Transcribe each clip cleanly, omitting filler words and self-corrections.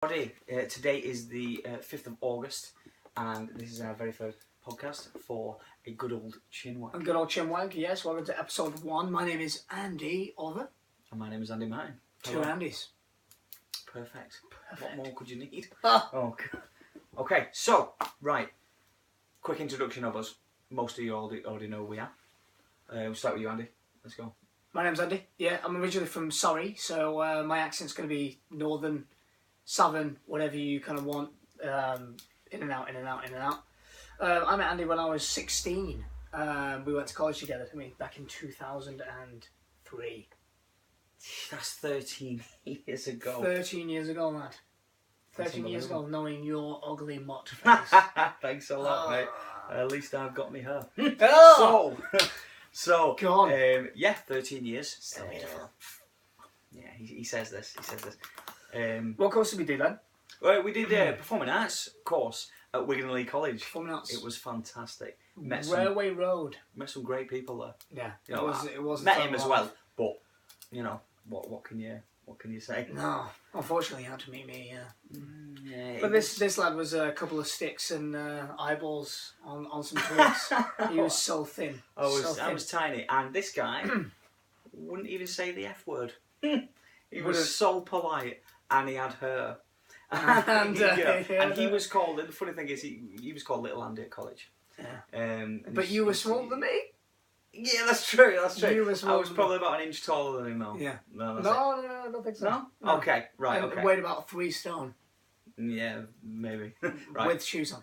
Today is the 5th of August, and this is our very first podcast for A Good Ol ChinwWag. A Good Ol ChinwWag, yes, welcome to episode 1. My name is Andy Oliver. And my name is Andy Martin. Two Andys. Perfect. What more could you need? Oh, okay, so, right. Quick introduction of us. Most of you already know who we are. We'll start with you, Andy. Let's go. My name's Andy. Yeah, I'm originally from Surrey, so my accent's going to be northern, southern, whatever you kind of want. In and out, in and out, in and out. I met Andy when I was 16. We went to college together, didn't we? Back in 2003. That's 13 years ago. 13 years ago, lad. 13 years ago, knowing your ugly mutt face. Thanks a lot, mate. At least I've got me hair. Oh! So, go on. Yeah, 13 years. Still beautiful. Yeah, he says this. He says this. What course did we do then? Well, we did a performing arts course at Wigan Lee College. Performing arts. It was fantastic. Railway Road. Met some great people there. Yeah, you know, it was. Met him as well, but you know what can you say? No, unfortunately, you had to meet me. Yeah. Yeah, but this lad was a couple of sticks and eyeballs on some twigs. He was so thin. I was tiny, and this guy wouldn't even say the F word. He was so polite, and he had hair. And he was called. The funny thing is, he was called Little Andy at college. Yeah. But you were smaller than me. Yeah, that's true. That's true. You were I was probably about an inch taller than him, though. Yeah. No, I don't think so. No? Okay, right. And okay. weighed about 3 stone. Yeah, maybe. Right. With shoes on.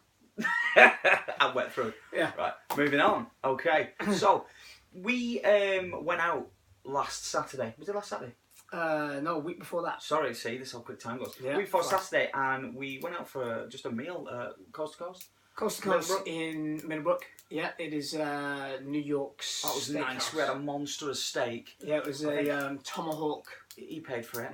I wet through. Yeah. Right. Moving on. Okay. So we went out last Saturday. Was it last Saturday? No, a week before that. Sorry, see, this is how quick time goes. Yeah, week before Saturday, and we went out for just a meal, coast to coast. Coast to coast in Middlebrook. Yeah, it is New York's. That was nice. We had a monstrous steak. Yeah, it was a tomahawk. He paid for it.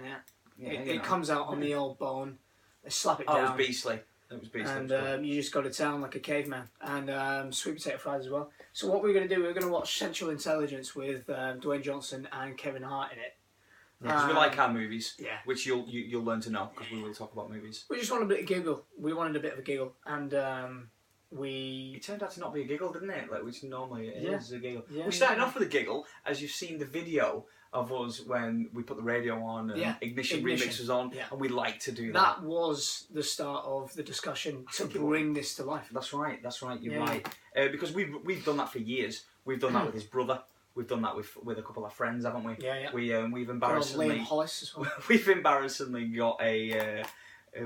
Yeah. It comes out on the old bone. They slap it down. Oh, it was beastly. It was beastly. And you just go to town like a caveman. And sweet potato fries as well. So what we're going to do, we're going to watch Central Intelligence with Dwayne Johnson and Kevin Hart in it. Because we like our movies, yeah. Which you'll learn to know because we will talk about movies. We just wanted a bit of giggle. We wanted a bit of a giggle, and It turned out to not be a giggle, didn't it? Like which normally it is a giggle. Yeah, we started off with a giggle, as you've seen the video of us when we put the radio on and Ignition Remix was on, and we like to do that. That was the start of the discussion to bring this to life. That's right. You're right. Because we've done that for years. We've done that with his brother. We've done that with a couple of friends, haven't we? Yeah. We've embarrassingly. Liam Hollis as well. We've embarrassingly got a.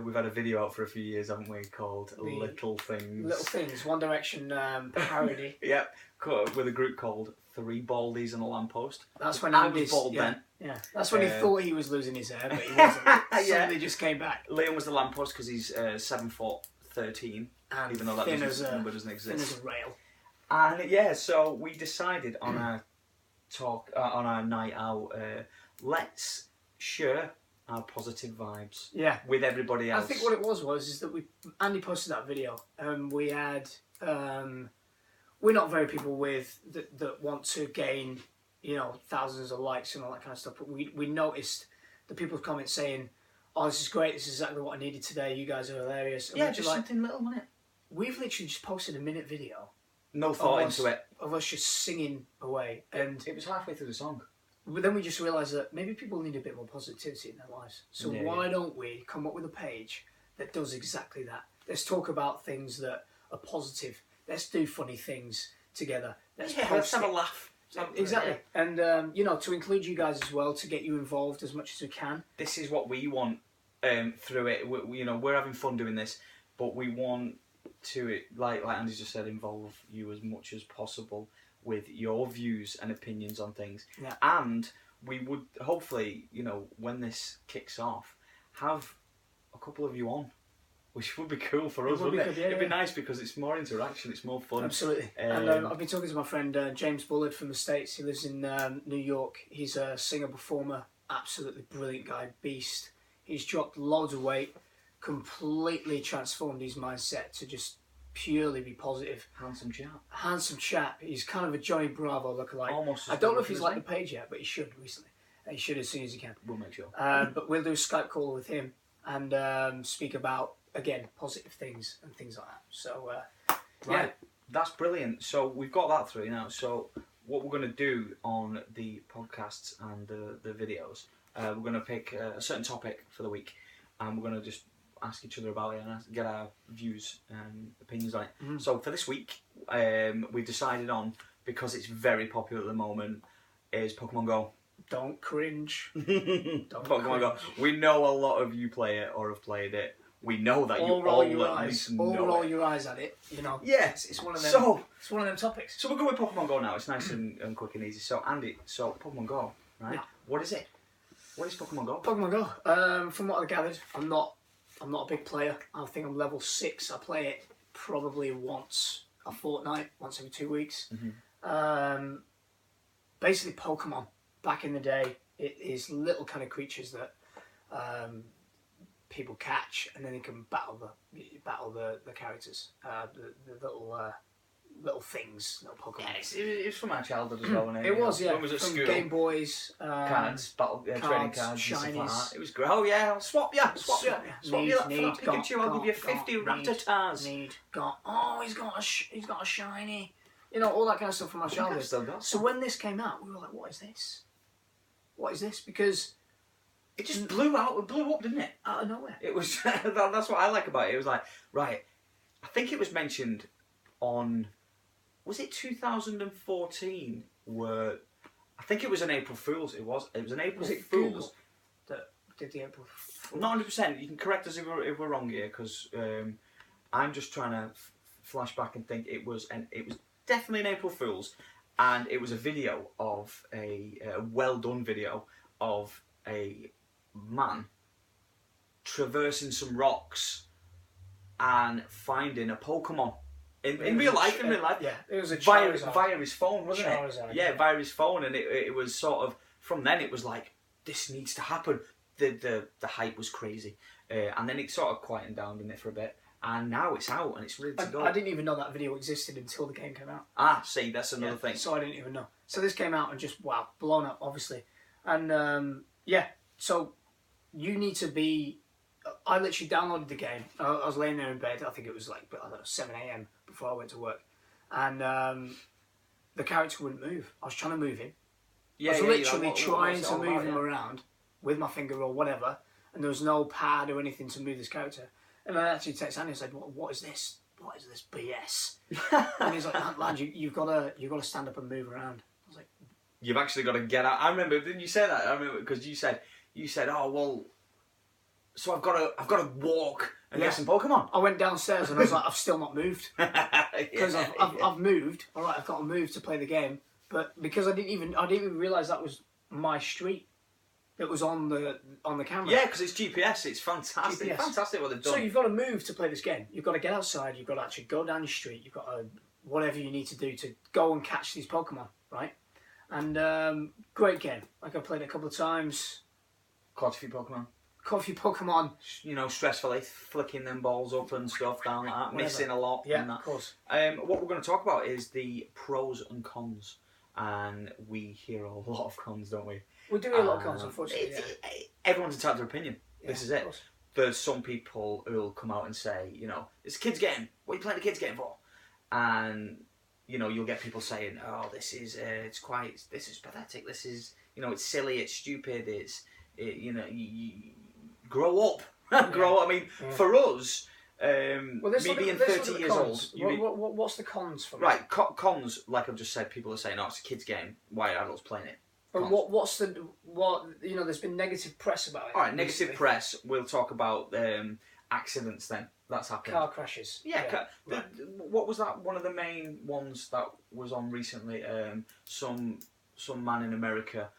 We've had a video out for a few years, haven't we? Called Little Things. Little Things. One Direction parody. Yep. With a group called Three Baldies and a Lamppost. That's when I was bald then. Yeah. That's when he thought he was losing his hair, but he wasn't. Suddenly just came back. Liam was the lamppost because he's 7'13", and even though that number doesn't exist. Thin as a rail. And so we decided on our on our night out, let's share our positive vibes. Yeah. With everybody else. I think what it was that Andy posted that video, and we had we're not very people that want to gain thousands of likes and all that kind of stuff, but we noticed the people's comments saying, "Oh, this is great, this is exactly what I needed today, you guys are hilarious." And just something little, wasn't it? We've literally just posted a minute video. No thought into it. Of us just singing away. And it was halfway through the song. But then we just realised that maybe people need a bit more positivity in their lives. So why don't we come up with a page that does exactly that? Let's talk about things that are positive. Let's do funny things together. Let's have a laugh. Exactly. And, to include you guys as well, to get you involved as much as we can. This is what we want through it. We're having fun doing this, but we want to, like Andy just said, involve you as much as possible with your views and opinions on things. Yeah. And we would hopefully, when this kicks off, have a couple of you on, which would be cool for us, wouldn't it? It'd be nice because it's more interaction, it's more fun. Absolutely. And I've been talking to my friend James Bullard from the States. He lives in New York. He's a singer-performer, absolutely brilliant guy, beast. He's dropped loads of weight, completely transformed his mindset to just purely be positive. Handsome chap. He's kind of a Johnny Bravo lookalike. Almost. I don't know if he's liked the page yet, but he should recently. He should as soon as he can. We'll make sure. But we'll do a Skype call with him and speak about, again, positive things and things like that. So, right, that's brilliant. So we've got that through now. So what we're going to do on the podcasts and the videos, we're going to pick a certain topic for the week, and we're going to just ask each other about it and get our views and opinions on it. So for this week, we've decided on, because it's very popular at the moment, is Pokémon GO. Don't cringe. Pokémon GO. We know a lot of you play it or have played it. We know that you all at least know it. Roll your eyes at it, you know. Yeah. It's one of them. It's one of them topics. So we'll go with Pokémon GO now. It's nice and quick and easy. So Andy, Pokémon GO, right? Yeah. What is it? What is Pokémon GO? Pokemon Go. From what I gathered, I'm not a big player. I think I'm level 6. I play it probably once a fortnight, once every 2 weeks. Basically, Pokemon. Back in the day, it is little kind of creatures that people catch, and then they can battle the characters, the little things, little Pokemon. Yeah, it was from our childhood as well, wasn't it? It was, yeah. When was at from school? Game Boys, cards, trading cards, shinies. And stuff like that. It was great. Oh yeah, I'll swap you. Swap you that Pikachu. I'll give you 50 Rattata's. Oh, he's got a shiny. You know, all that kind of stuff from our childhood. So when this came out, we were like, what is this? What is this? Because it just blew up, didn't it? Out of nowhere. It was. That's what I like about it. It was like, right. I think it was mentioned on. Was it 2014? Where I think it was an April Fool's. It was an April Fool's. Google that did the April Fool's? Not 100%. You can correct us if we're wrong here, because I'm just trying to flash back and think it was definitely an April Fool's, and it was a video of a well done video of a man traversing some rocks and finding a Pokemon in real life. Yeah, it was a via his phone, wasn't it? Yeah, yeah, via his phone, and it was sort of from then it was like, this needs to happen. The hype was crazy, and then it sort of quietened down, didn't it, for a bit. And now it's out and it's ready to go. I didn't even know that video existed until the game came out. Ah, see, that's another thing. So I didn't even know. So this came out and just, wow, blown up, obviously. And yeah, so you need to be... I literally downloaded the game. I was laying there in bed. I think it was like, I don't know, 7 a.m. before I went to work. And the character wouldn't move. I was trying to move him. I was literally trying to move him around with my finger or whatever. And there was no pad or anything to move this character. And I actually texted Andy and said, what is this? What is this BS? And he's like, lad, you've got to stand up and move around. I was like, you've actually got to get out. I remember, didn't you say that? I remember, because you said, oh, well, so I've got to walk and get some Pokemon. I went downstairs and I was like, I've still not moved. Because I've moved. All right, I've got to move to play the game. But because I didn't even realise that was my street. It was on the camera. Yeah, because it's GPS. It's fantastic. GPS. Fantastic what they've done. So you've got to move to play this game. You've got to get outside. You've got to actually go down your street. You've got to whatever you need to do to go and catch these Pokemon, right? And great game. Like I played it a couple of times. Caught a few Pokemon. Caught a few Pokemon. You know, stressfully flicking them balls up and stuff down like that. Missing a lot. Yeah, and that. of course. What we're going to talk about is the pros and cons, and we hear a lot of cons, don't we? We do a lot of cons, unfortunately. Everyone's entitled to their opinion. Yeah, this is it. There's some people who'll come out and say, you know, it's a kid's game. What are you playing a kid's game for? And you know, you'll get people saying, oh, this is pathetic. This is, you know, it's silly. It's stupid. You know, you grow up. Grow up. I mean, for us. Me being 30 years old. What's the cons for me? Right, cons, like I've just said, people are saying, oh, it's a kid's game. Why are adults playing it? But you know, there's been negative press about it. Alright, negative press. We'll talk about accidents then. That's happened. Car crashes. Yeah. What was that? One of the main ones that was on recently. Some man in America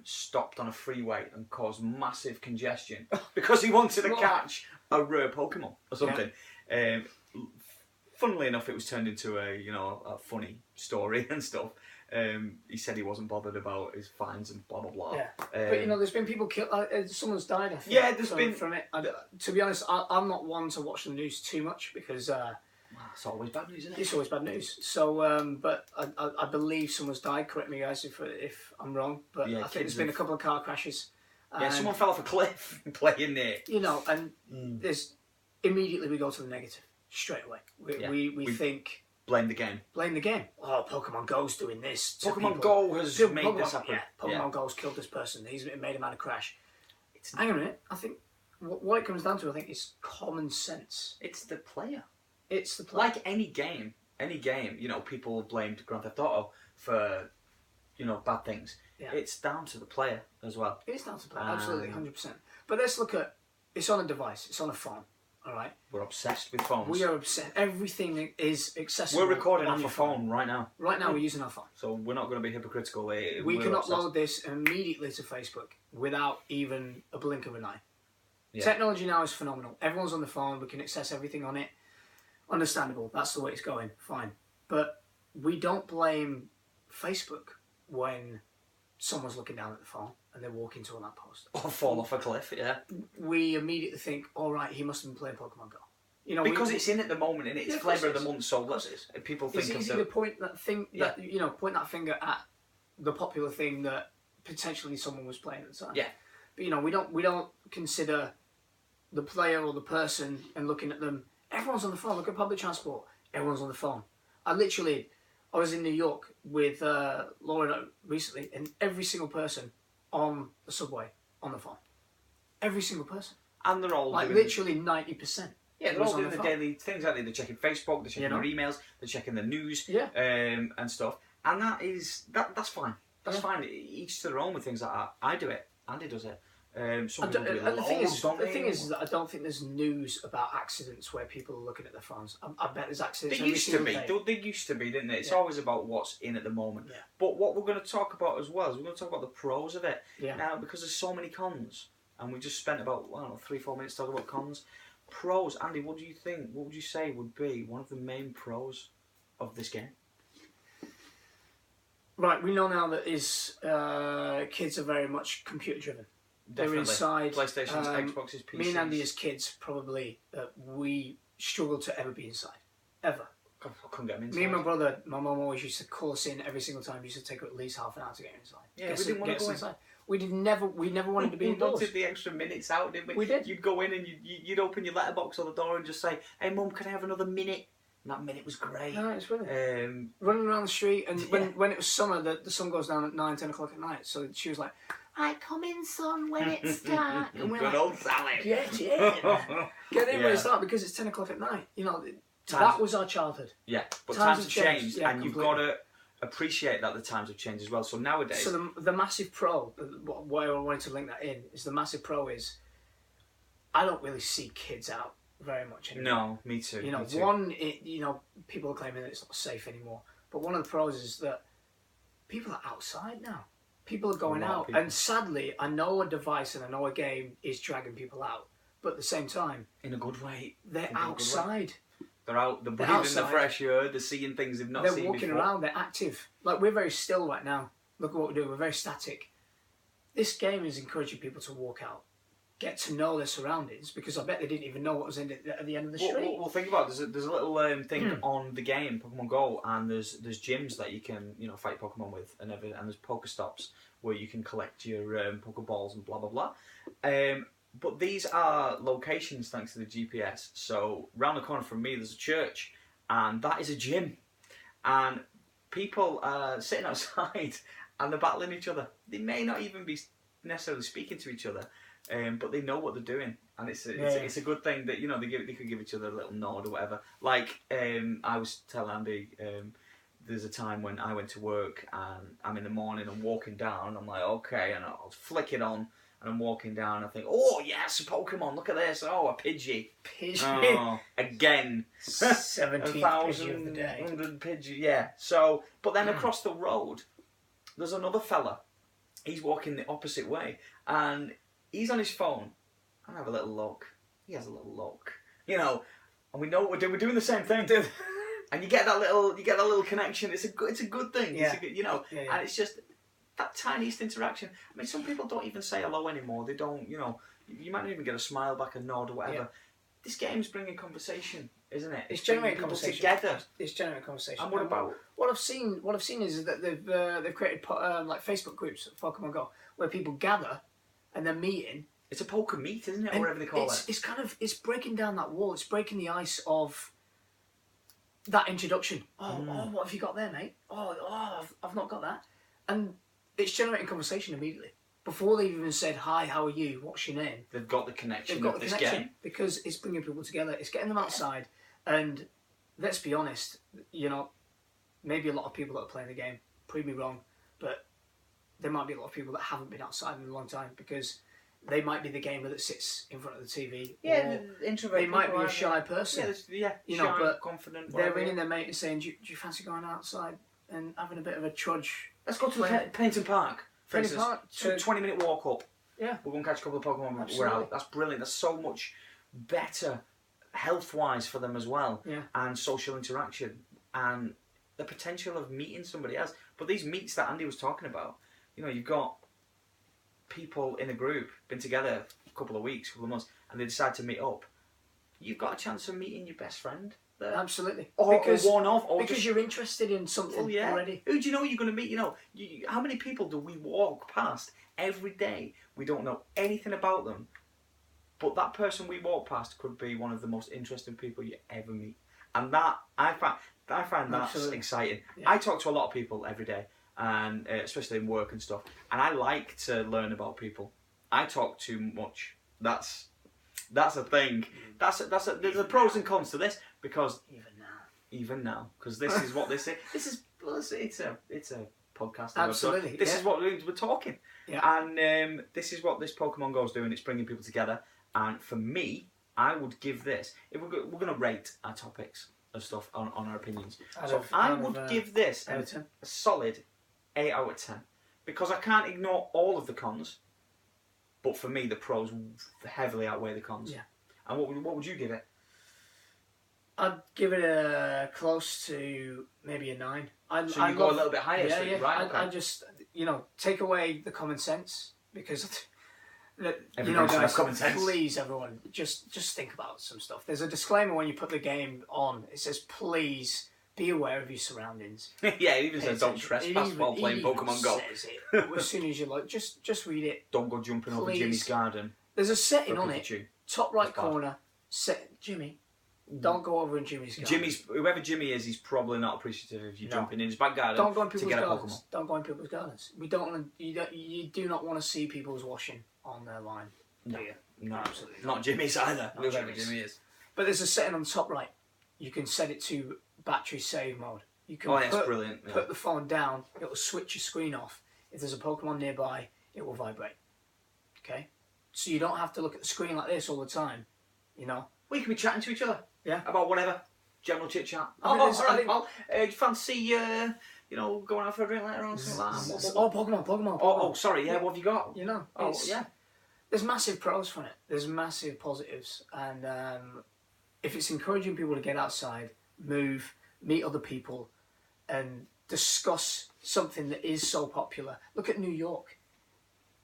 stopped on a freeway and caused massive congestion because he wanted to catch a rare Pokemon or something. Yeah. Funnily enough, it was turned into a funny story and stuff. He said he wasn't bothered about his fines and blah blah blah. Yeah, but you know, there's been people killed. Someone's died. I think, yeah, there's been from it. To be honest, I'm not one to watch the news too much because it's always bad news, isn't it? It's always bad news. So, but I believe someone's died. Correct me, guys, if I'm wrong. But yeah, I think there's been a couple of car crashes. Yeah, someone fell off a cliff playing it. You know, and there's immediately we go to the negative straight away. We think blame the game. Blame the game. Oh, Pokemon Go's doing this. Pokemon Go has made this happen. Yeah, Pokemon Go's killed this person. He's made him out of crash. Hang on a minute. I think what it comes down to, I think, is common sense. It's the player. It's the player. Like any game, you know, people blamed Grand Theft Auto for, you know, bad things. Yeah. It's down to the player as well. It is down to the player, absolutely, 100%. But let's look at, it's on a device, it's on a phone, all right? We're obsessed with phones. We are obsessed. Everything is accessible. We're recording off a phone right now. Right now we're using our phone. So we're not going to be hypocritical. We can upload this immediately to Facebook without even a blink of an eye. Yeah. Technology now is phenomenal. Everyone's on the phone, we can access everything on it. Understandable, that's the way it's going, fine. But we don't blame Facebook when someone's looking down at the phone and they walk into a lamppost. Or fall off a cliff, yeah. We immediately think, all right, he must have been playing Pokemon Go. You know, because it's in at the moment, and it's flavour of the month, so people think it's easy to point that thing, point that finger at the popular thing that potentially someone was playing at the time. Yeah. But you know, we don't consider the player or the person and looking at them. Everyone's on the phone. Look at public transport. Everyone's on the phone. I was in New York with Laura recently, and every single person on the subway on the phone. Every single person. And they're all like literally 90%. Yeah, they're all doing the daily things, aren't they? They're checking Facebook, they're checking their emails, they're checking the news, and stuff. And that's fine. That's fine. Each to their own with things like that. I do it. Andy does it. The thing is that I don't think there's news about accidents where people are looking at their phones. I bet there's accidents. They used to be. They used to be, didn't they? It's always about what's in at the moment. Yeah. But what we're going to talk about as well is we're going to talk about the pros of it. Yeah. Now, because there's so many cons, and we just spent about 3-4 minutes talking about cons. Pros, Andy, what do you think? What would you say would be one of the main pros of this game? Right, we know now that kids are very much computer driven. They're inside PlayStations, Xboxes, PCs. Me and Andy as kids probably we struggled to ever be inside, ever. I couldn't get them inside. Me and my brother, my mum always used to call us in every single time. We used to take at least half an hour to get inside. Yeah, we didn't want to go inside. We never wanted to be indoors. We wanted the extra minutes out, didn't we? We did. You'd go in and you'd open your letterbox on the door and just say, "Hey, Mum, can I have another minute?" And that minute was great. No, it's brilliant. Running around the street, and when it was summer, the sun goes down at 9, 10 o'clock at night. So she was like, "Right, come in, son, when it's dark." And we're Good old Sally. Get in. Get in when it's dark, because it's 10 o'clock at night. You know, that was our childhood. Yeah, but times have changed, and you've got to appreciate that the times have changed as well. So nowadays... So the massive pro, why I wanted to link that in, is the massive pro is, I don't really see kids out very much anymore. No, me too. You know, people are claiming that it's not safe anymore. But one of the pros is that people are outside now. People are going out. And sadly, I know a device and I know a game is dragging people out. But at the same time... In a good way. They're outside. They're out, they're breathing the fresh air, they're seeing things they've not seen before. They're walking around, they're active. Like, we're very still right now. Look at what we're doing, we're very static. This game is encouraging people to walk out, get to know their surroundings, because I bet they didn't even know what was in it at the end of the street. Well, think about it. There's a little thing on the game, Pokemon GO, and there's gyms that you can fight Pokemon with, and there's Pokestops where you can collect your Pokeballs and blah blah blah. But these are locations thanks to the GPS. So round the corner from me, there's a church, and that is a gym, and people are sitting outside and they're battling each other. They may not even be necessarily speaking to each other. But they know what they're doing, and it's a good thing that they could give each other a little nod or whatever. Like I was telling Andy, there's a time when I went to work and I'm in the morning and walking down, and I'm like, okay, and I'll flick it on, and I'm walking down, and I think, oh yes, a Pokemon, look at this, oh, a Pidgey, oh, again, 17th Pidgey of the day, 100 Pidgey, yeah. So, but then across the road, there's another fella. He's walking the opposite way, and he's on his phone. I have a little look. He has a little look. And we know what we're doing. We're doing the same thing, dude. And you get that little connection. It's a good thing. Yeah. And it's just that tiniest interaction. I mean, some people don't even say hello anymore. They don't. You might not even get a smile back, a nod, or whatever. Yeah. This game's bringing conversation, isn't it? It's generating conversation together. It's generating conversation. And what about what I've seen? Is that they've created like Facebook groups of Pokemon Go where people gather. and they're meeting. It's a poker meet, isn't it, or whatever they call it? It's kind of, it's breaking down that wall. It's breaking the ice of that introduction. Oh, what have you got there, mate? I've not got that. And it's generating conversation immediately. Before they've even said, hi, how are you? What's your name? They've got the connection. They've got the connection because it's bringing people together. It's getting them outside. And let's be honest, you know, maybe a lot of people that are playing the game, prove me wrong, but there might be a lot of people that haven't been outside in a long time because they might be the gamer that sits in front of the TV. Yeah, introvert. They might be a shy person. Yeah, you shy, know, but confident. They're ringing their mate and saying, do you fancy going outside and having a bit of a trudge? Let's go to Pennington Park, for instance. Park, 20-minute walk up. Yeah. We're going to catch a couple of Pokemon. Absolutely. We're out. That's brilliant. That's so much better health-wise for them as well. Yeah. And social interaction. And the potential of meeting somebody else. But these meets that Andy was talking about, you know, you've got people in a group, been together a couple of weeks, couple of months, and they decide to meet up. You've got a chance of meeting your best friend there. Absolutely. Or because just, you're interested in something already. Who do you know you're going to meet? You know, how many people do we walk past every day? We don't know anything about them, but that person we walk past could be one of the most interesting people you ever meet. And that I find that's exciting. Yeah. I talk to a lot of people every day, and especially in work and stuff. And I like to learn about people. I talk too much. That's a thing. There's a pros and cons to this because even now, because this is what this is. This is it's a podcast. Absolutely. This is what we're talking. Yeah. And this is what this Pokemon GO is doing. It's bringing people together. And for I would give this. If we're going to rate our topics and stuff on our opinions, I would give this a solid 8 out of 10 because I can't ignore all of the cons. But for me, the pros heavily outweigh the cons. Yeah. And what would you give it? I'd give it a close to maybe a 9. So you go a little bit higher, right? I just, you know, take away the common sense because, you know, guys, common sense. Please, everyone, just think about some stuff. There's a disclaimer when you put the game on. It says, please be aware of your surroundings. Yeah, it even says don't trespass while playing Pokemon GO. Says it. As soon as you like, just read it. Don't go jumping over Jimmy's garden. There's a setting on it. Top right corner. Jimmy. Don't go over in Jimmy's garden. Whoever Jimmy is, he's probably not appreciative of you jumping in his back garden. Don't go in people's gardens. Don't go in people's gardens. We don't want to. You do not want to see people's washing on their line. No, no, absolutely not Jimmy's either. Whoever Jimmy is. But there's a setting on the top right. You can set it to battery save mode. You can put the phone down. It will switch your screen off. If there's a Pokemon nearby, it will vibrate. Okay, so you don't have to look at the screen like this all the time. You know, we can be chatting to each other. Yeah. About whatever. General chit chat. Do you fancy, you know, going out for a drink later on? Something like that? Pokemon. Oh, sorry. Yeah, what have you got? You know. There's massive pros from it. There's massive positives, and if it's encouraging people to get outside, move, meet other people, and discuss something that is so popular. Look at New York.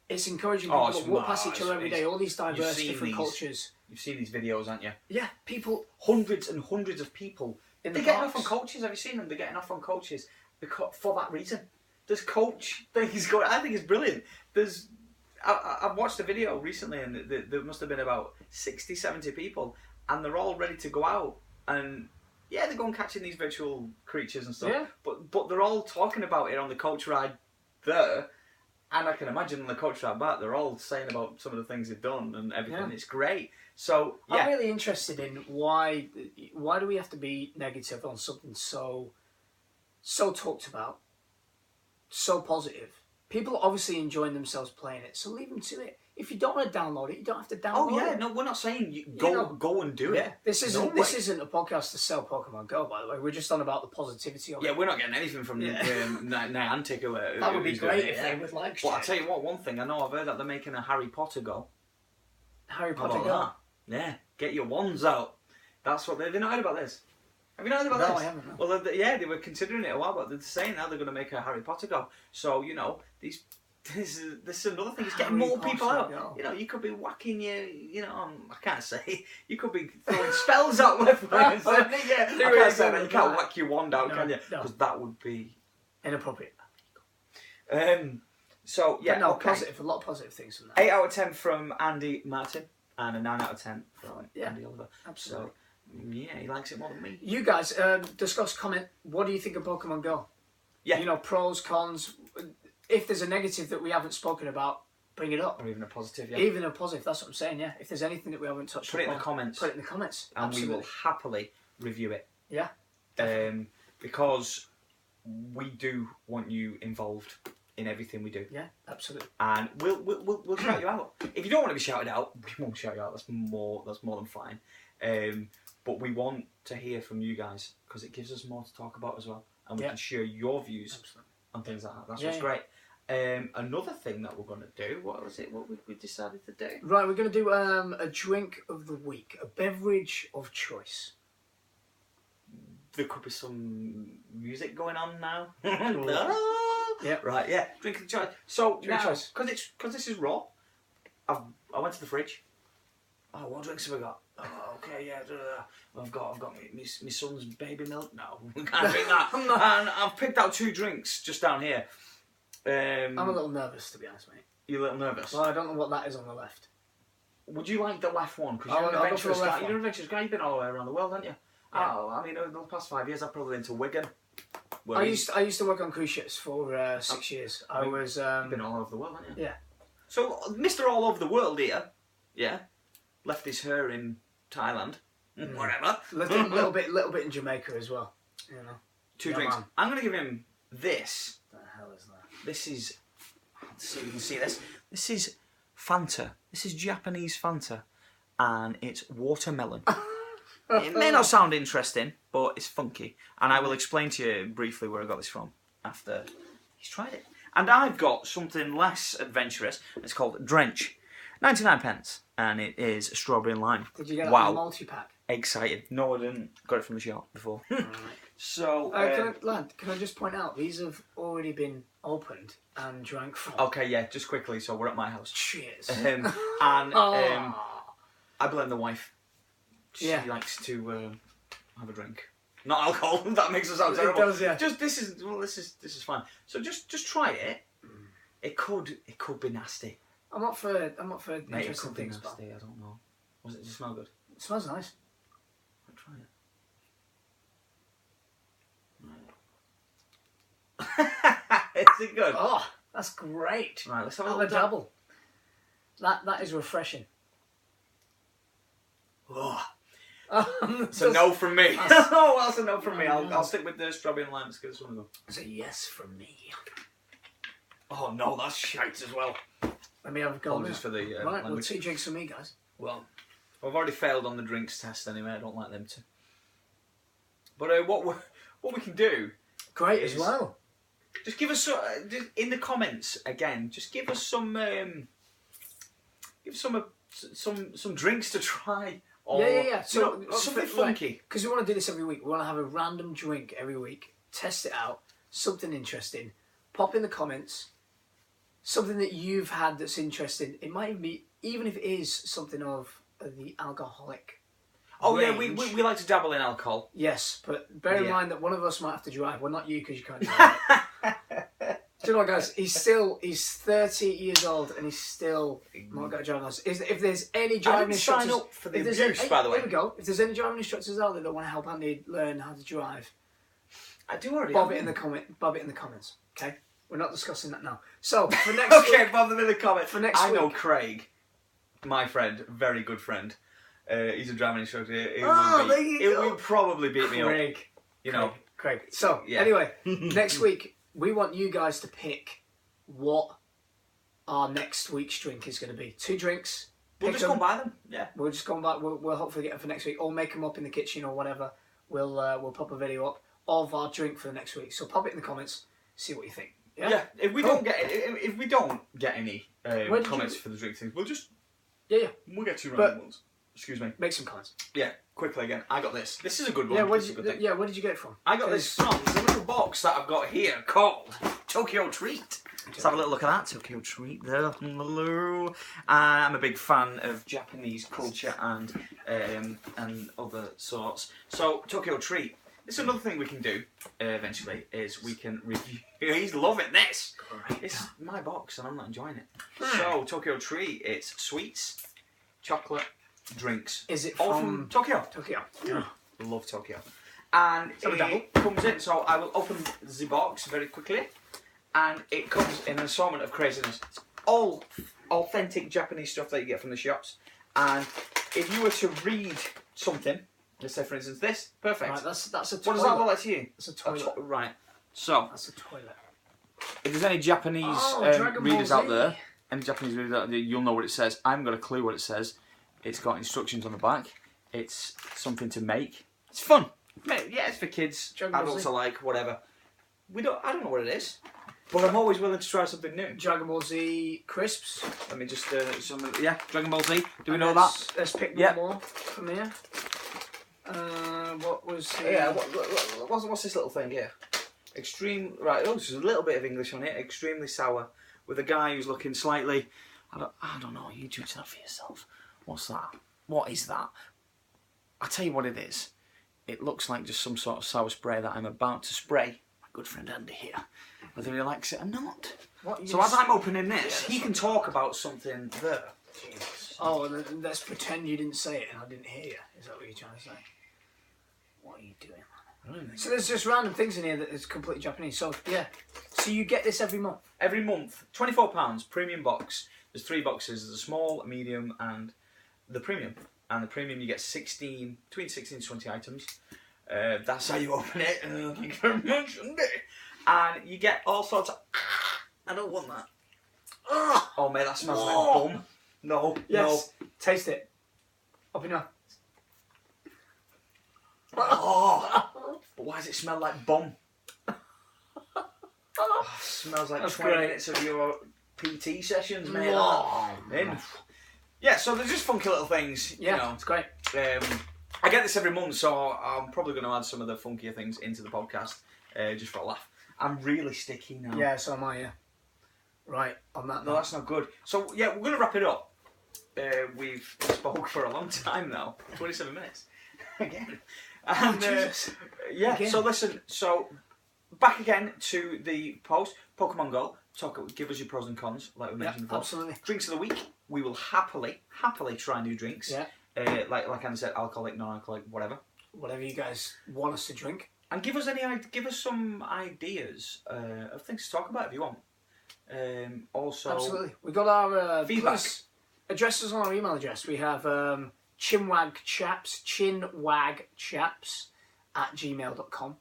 It's encouraging people to walk past each other every day. All these diverse, different cultures. You've seen these videos, haven't you? Yeah, people. Hundreds and hundreds of people. They're getting off on coaches. Have you seen them? They're getting off on coaches for that reason. There's coach things going. I think it's brilliant. I've watched a video recently, and there must have been about 60, 70 people, and they're all ready to go out. And yeah, they're going catching these virtual creatures and stuff. Yeah. But they're all talking about it on the coach ride there. And I can imagine on the coach ride back, they're all saying about some of the things they've done and everything. Yeah. It's great. So yeah. I'm really interested in why do we have to be negative on something so talked about, so positive? People are obviously enjoying themselves playing it, so leave them to it. If you don't want to download it, you don't have to download it. Oh yeah, no, we're not saying go and do it. This isn't a podcast to sell Pokemon GO, by the way. We're just on about the positivity of it. Yeah, we're not getting anything from Niantic or whatever. That would be great if they would like. Well, I'll tell you what. One thing I know, I've heard that they're making a Harry Potter GO. Harry Potter GO. Yeah, get your wands out. That's what they've not heard about this. Have you not heard about this? No, I haven't. No. Well, they were considering it a while, but they're saying now they're going to make a Harry Potter GO. So you know these. This is another thing. It's getting more people out. Go. You know, you could be whacking your. You know, I can't say. You could be throwing spells out left, right, and centre. Yeah, I can't say that. You can't whack your wand out, can you? Because that would be inappropriate. So yeah, but no, okay. positive. A lot of positive things from that. 8 out of 10 from Andy Martin, and a 9 out of 10 from Andy Oliver. Absolutely. So yeah, he likes it more than me. You guys discuss, comment. What do you think of Pokemon Go? Yeah. You know, pros, cons. If there's a negative that we haven't spoken about, bring it up. Or even a positive. Yeah. Even a positive. That's what I'm saying. Yeah. If there's anything that we haven't touched Put upon, it in the comments. Put it in the comments. And Absolutely. we will happily review it. Yeah. Because we do want you involved in everything we do. Yeah, absolutely. And we'll shout you out. If you don't want to be shouted out, we won't shout you out. That's more than fine. But we want to hear from you guys because it gives us more to talk about as well, and we can share your views on things like that. That's what's great. Another thing that we're going to do. What was it? What we decided to do? Right, we're going to do a drink of the week, a beverage of choice. There could be some music going on now. Yeah. Right. Yeah. Drink of the choice. So now, because this is raw, I went to the fridge. Oh, what drinks have I got? Oh, okay, yeah. I've got my son's baby milk. No, we can't drink that. And I've picked out 2 drinks just down here. I'm a little nervous, to be honest, mate. You're a little nervous. Well, I don't know what that is on the left. Would you like the left one? Because you're an adventurous guy. You're an adventurous guy. You've been all the way around the world, haven't you? Yeah. Oh, I mean, over the past 5 years, I've probably been to Wigan. I used to work on cruise ships for 6 years. I was been all over the world, haven't you? Yeah. So, Mr. All Over the World here, yeah, left his hair in Thailand, whatever. little bit in Jamaica as well. You know. 2 drinks. Man. I'm going to give him this. What the hell is that? This is. So you can see this. This is Fanta. This is Japanese Fanta, and it's watermelon. It may not sound interesting, but it's funky. And I will explain to you briefly where I got this from after he's tried it. And I've got something less adventurous. It's called Drench. 99p. And it is strawberry and lime. Did you get that in a multi-pack? Excited. No, I didn't. Got it from the shop before. So... can I just point out, these have already been opened and drank from. Okay, yeah, just quickly. So we're at my house. Cheers. I blame the wife. She likes to have a drink, not alcohol. That makes us sound terrible. It does, yeah. Just this is fine. So just try it. It could be nasty. I'm not for interesting things. It could be nasty. I don't know. Does it smell good? It smells nice. I'll try it. Is it good? Oh, that's great. Right, let's have a double. That is refreshing. Oh. It's a no from me. Oh, well, it's a no from me. I'll stick with the strawberry and lime. Let's get this one go. It's a yes from me. Oh no, that's shite as well. Let me have a go. Apologies for the right, well, 2 drinks for me, guys. Well, I've already failed on the drinks test anyway. I don't like them to. But what we can do? Great as well. Just give us in the comments again. Just give us some drinks to try. Or, yeah. So something funky. Because we want to do this every week. We want to have a random drink every week. Test it out. Something interesting. Pop in the comments. Something that you've had that's interesting. It might be, even if it is something of the alcoholic. Oh range. Yeah, we like to dabble in alcohol. Yes, but bear in mind that one of us might have to drive. Well, not you because you can't drive. Do you know what, guys? He's 30 years old and he's still not got a driving license. If there's any driving instructors, sign up for the abuse, by the way. Here we go. If there's any driving instructors out there that want to help Andy learn how to drive, I do already. Bob it in the comments. Okay, we're not discussing that now. So for next week, bob them in the comments. For next week, I know Craig, my friend, very good friend. He's a driving instructor. He will probably beat me up. You know, Craig. So anyway, next week. We want you guys to pick what our next week's drink is going to be. 2 drinks. We'll just go and buy them. Yeah. We'll just go and buy. We'll hopefully get them for next week, or make them up in the kitchen or whatever. We'll pop a video up of our drink for the next week. So pop it in the comments. See what you think. Yeah. If we don't get any comments for the drink things, we'll just we'll get 2 random ones. Excuse me. Make some comments. Yeah, quickly again. I got this. This is a good one. Yeah, where did you get it from? I got this from the little box that I've got here called Tokyo Treat. Let's have a little look at that. Tokyo Treat there. Hello. I'm a big fan of Japanese culture and other sorts. So, Tokyo Treat. It's another thing we can do eventually is we can review. He's loving this. Great. It's my box and I'm not enjoying it. So Tokyo Treat, it's sweets, chocolate, drinks. Is it all from Tokyo? Tokyo. Yeah. Love Tokyo. And it comes in. So I will open the box very quickly, and it comes in an assortment of craziness. It's all authentic Japanese stuff that you get from the shops. And if you were to read something, let's say for instance this, perfect. Right, that's a toilet. What does that look like to you? That's a toilet. Right. So that's a toilet. If there's any Japanese readers out there, you'll know what it says. I haven't got a clue what it says. It's got instructions on the back. It's something to make. It's fun. Yeah, it's for kids, adults alike, whatever. I don't know what it is, but I'm always willing to try something new. Dragon Ball Z crisps. Let me just Dragon Ball Z. Do we know that? Let's pick one more from here. What was? What's this little thing here? Extreme. Right. Oh, there's a little bit of English on it. Extremely sour, with a guy who's looking slightly. I don't know. You judge that for yourself. What's that? What is that? I'll tell you what it is. It looks like just some sort of sour spray that I'm about to spray. My good friend Andy here, whether he likes it or not. So as I'm opening this, he can talk about something there. Jesus. Oh, and let's pretend you didn't say it and I didn't hear you. Is that what you're trying to say? What are you doing, man? So there's just random things in here that is completely Japanese. So yeah. So you get this every month? Every month. £24, premium box. There's 3 boxes. There's a small, a medium, and the premium. And the premium you get between 16 and 20 items. That's how you open it. Thank you very much, Andy. And you get all sorts of. I don't want that. Oh mate, that smells like bum. No, yes. No. Taste it. Open your mouth. Oh, but why does it smell like bum? Smells like That's 20 great. minutes of your PT sessions, mate. Yeah, so there's just funky little things. Yeah, you know. it's great. I get this every month, so I'm probably going to add some of the funkier things into the podcast, just for a laugh. I'm really sticky now. Yeah, so am I, yeah. Right, on that No, that's not good. So, yeah, we're going to wrap it up. We've spoke for a long time now. 27 minutes. Again. And, Again. So listen, back again to the post, Pokémon GO. Give us your pros and cons, like we mentioned before. Absolutely. Drinks of the week. We will happily try new drinks. Yeah. Like Andy said, alcoholic, non-alcoholic, whatever. Whatever you guys want us to drink. And give us some ideas of things to talk about if you want. Also, absolutely. We got our feedback. Address us on our email address. We have ChinWagChaps, ChinWagChaps @gmail.com.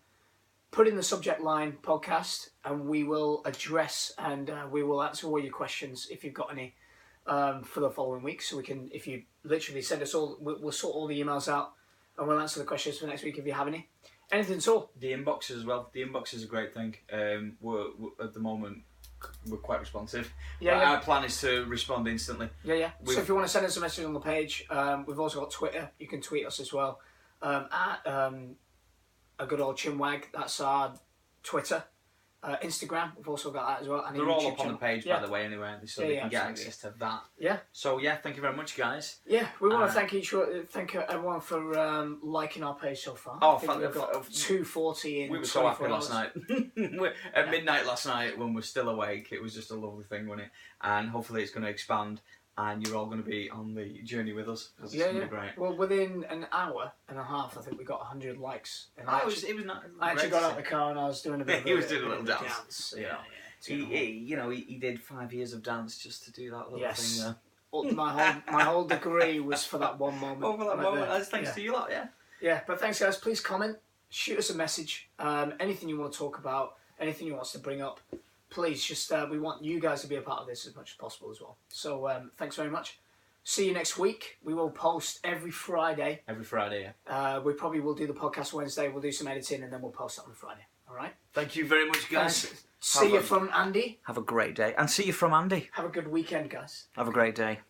Put in the subject line podcast, and we will address and we will answer all your questions if you've got any for the following week. So we can, if you literally send us all, we'll sort all the emails out and we'll answer the questions for next week if you have any. Anything at all. The inbox as well. The inbox is a great thing. We're at the moment we're quite responsive. Yeah. Our plan is to respond instantly. Yeah. So if you want to send us a message on the page, we've also got Twitter. You can tweet us as well at A Good Ol ChinwWag. That's our Twitter. Instagram, we've also got that as well. And they're all up on the page, by the way, anyway, so they can get absolutely. access to that. Yeah. So yeah, thank you very much, guys. Yeah, we want to thank everyone for liking our page so far. Oh, I think we've got 240 in. We were so happy last night. At midnight last night, when we're still awake, it was just a lovely thing, wasn't it? And hopefully, it's going to expand. And you're all going to be on the journey with us. It's going to be great. Well, within an hour and a half, I think we got 100 likes. And it was not. I actually got out of the car and I was doing a bit. He was doing a little dance. Yeah. He did 5 years of dance just to do that little thing there. My whole degree was for that one moment. Over that moment, that's thanks to you lot, yeah. Yeah, but thanks, guys. Please comment, shoot us a message. Anything you want to talk about, anything you want us to bring up. Please, just we want you guys to be a part of this as much as possible as well. So thanks very much. See you next week. We will post every Friday. Every Friday, yeah. We probably will do the podcast Wednesday. We'll do some editing and then we'll post it on Friday. All right? Thank you very much, guys. See you from Andy. Have a great day. And see you from Andy. Have a good weekend, guys. Have a great day.